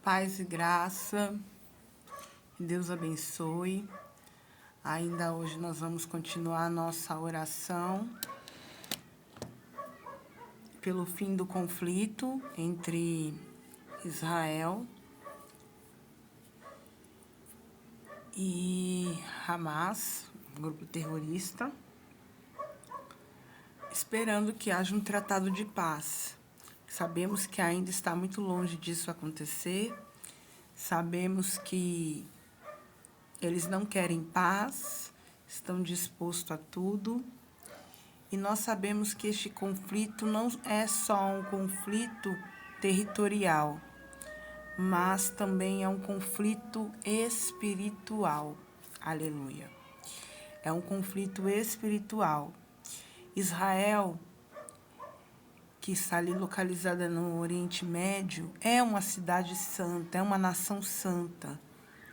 Paz e graça, que Deus abençoe. Ainda hoje nós vamos continuar a nossa oração pelo fim do conflito entre Israel e Hamas, grupo terrorista, esperando que haja um tratado de paz. Sabemos que ainda está muito longe disso acontecer, sabemos que eles não querem paz, estão dispostos a tudo. E nós sabemos que este conflito não é só um conflito territorial, mas também é um conflito espiritual. Aleluia. É um conflito espiritual. Israel, que está ali localizada no Oriente Médio, é uma cidade santa, é uma nação santa.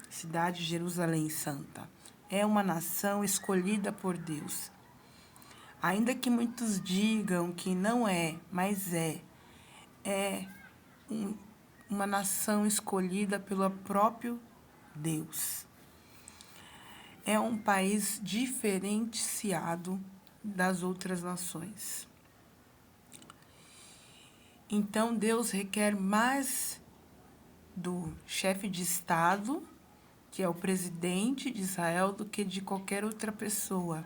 Cidade de Jerusalém Santa. É uma nação escolhida por Deus. Ainda que muitos digam que não é, mas é uma nação escolhida pelo próprio Deus. É um país diferenciado das outras nações. Então, Deus requer mais do chefe de Estado, que é o presidente de Israel, do que de qualquer outra pessoa.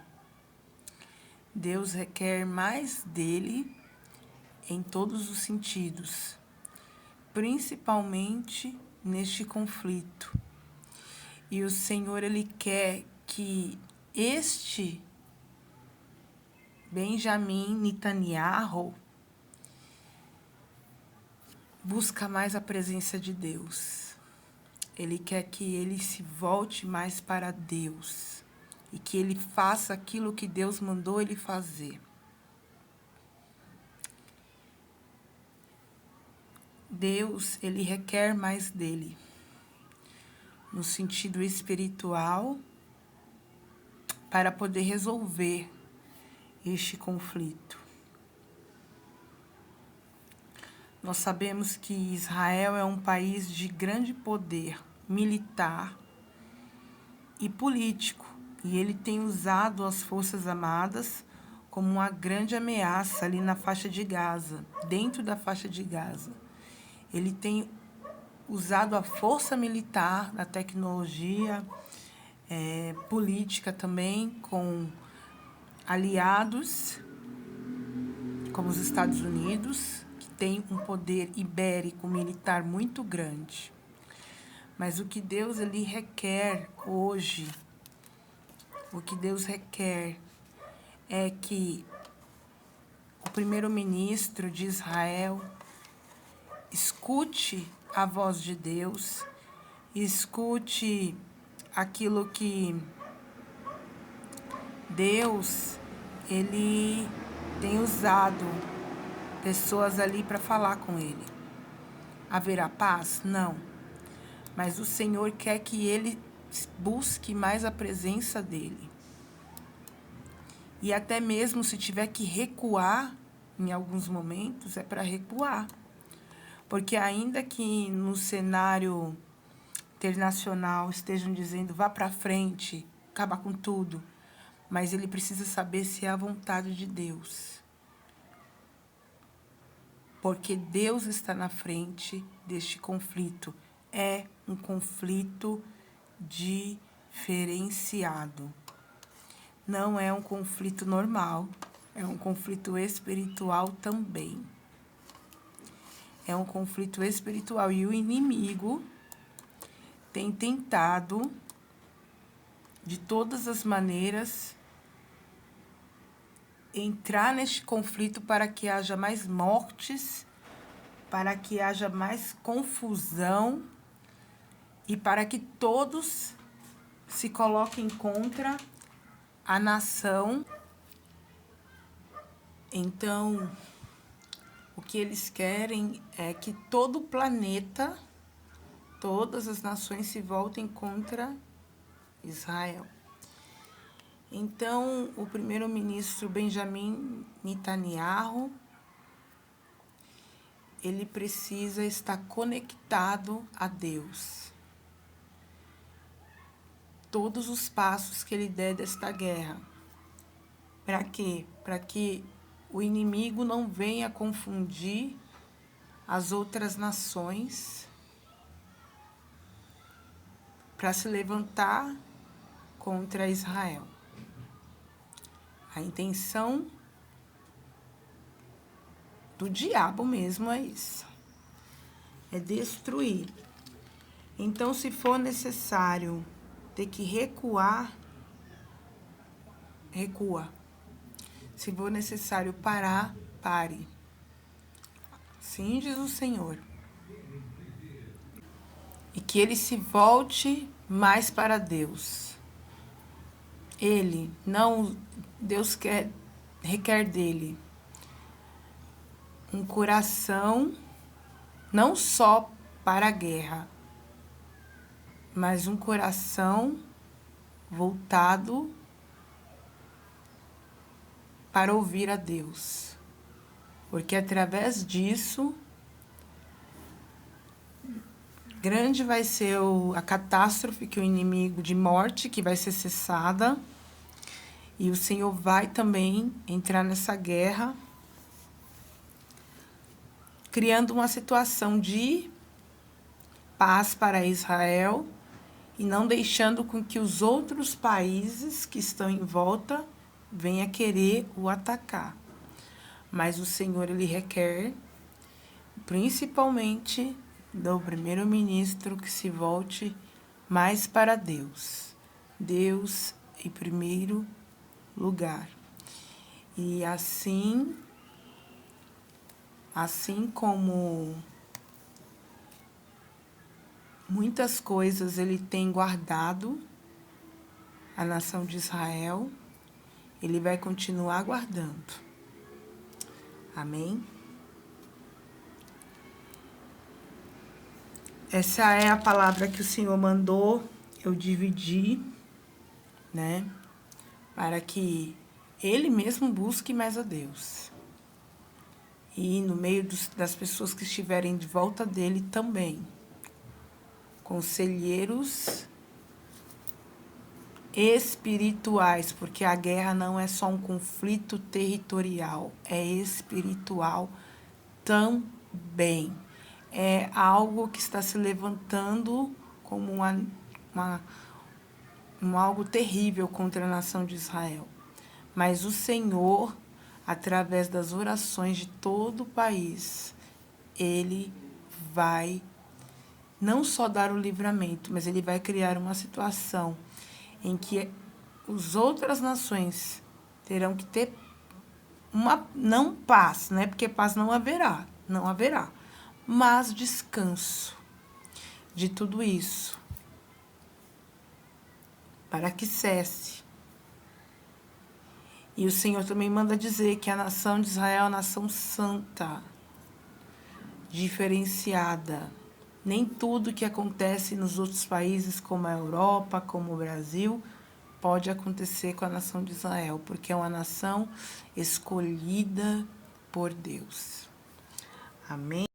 Deus requer mais dele em todos os sentidos, principalmente neste conflito. E o Senhor, Ele quer que este Benjamin Netanyahu busque mais a presença de Deus. Ele quer que ele se volte mais para Deus e que ele faça aquilo que Deus mandou ele fazer. Deus, ele requer mais dele, no sentido espiritual, para poder resolver este conflito. Nós sabemos que Israel é um país de grande poder militar e político, e ele tem usado as Forças Armadas como uma grande ameaça ali na faixa de Gaza, dentro da faixa de Gaza. Ele tem usado a força militar, a tecnologia, política também, com aliados, como os Estados Unidos, que tem um poder ibérico militar muito grande. Mas o que Deus ele requer hoje, o que Deus requer é que o primeiro-ministro de Israel escute a voz de Deus, escute aquilo que Deus ele tem usado pessoas ali para falar com ele. Haverá paz? Não. Mas o Senhor quer que ele busque mais a presença dele. E até mesmo se tiver que recuar em alguns momentos, é para recuar. Porque ainda que no cenário internacional estejam dizendo vá para frente, acaba com tudo, mas ele precisa saber se é a vontade de Deus. Porque Deus está na frente deste conflito. É um conflito diferenciado. Não é um conflito normal, é um conflito espiritual também. É um conflito espiritual e o inimigo tem tentado, de todas as maneiras, entrar neste conflito para que haja mais mortes, para que haja mais confusão e para que todos se coloquem contra a nação. Então, o que eles querem é que todo o planeta, todas as nações se voltem contra Israel. Então, o primeiro-ministro Benjamin Netanyahu, ele precisa estar conectado a Deus. Todos os passos que ele der desta guerra. Para quê? Para que o inimigo não venha confundir as outras nações para se levantar contra Israel. A intenção do diabo mesmo é isso. É destruir. Então, se for necessário ter que recuar, recua. Se for necessário parar, pare. Assim diz o Senhor. E que ele se volte mais para Deus. Deus requer dele um coração não só para a guerra, mas um coração voltado para ouvir a Deus. Porque através disso, grande vai ser a catástrofe que o inimigo de morte, que vai ser cessada. E o Senhor vai também entrar nessa guerra, criando uma situação de paz para Israel e não deixando com que os outros países que estão em volta venham querer o atacar. Mas o Senhor, ele requer, principalmente do primeiro-ministro, que se volte mais para Deus. Deus em primeiro lugar. E assim como muitas coisas ele tem guardado a nação de Israel, ele vai continuar guardando. Amém? Essa é a palavra que o Senhor mandou eu dividir, né? Para que ele mesmo busque mais a Deus. E no meio das pessoas que estiverem de volta dele também. Conselheiros espirituais, porque a guerra não é só um conflito territorial, é espiritual também. É algo que está se levantando como algo terrível contra a nação de Israel. Mas o Senhor, através das orações de todo o país, ele vai não só dar o livramento, mas ele vai criar uma situação em que as outras nações terão que ter não paz, né? Porque paz não haverá, mas descanso de tudo isso, para que cesse. E o Senhor também manda dizer que a nação de Israel é uma nação santa, diferenciada. Nem tudo que acontece nos outros países, como a Europa, como o Brasil, pode acontecer com a nação de Israel, porque é uma nação escolhida por Deus. Amém?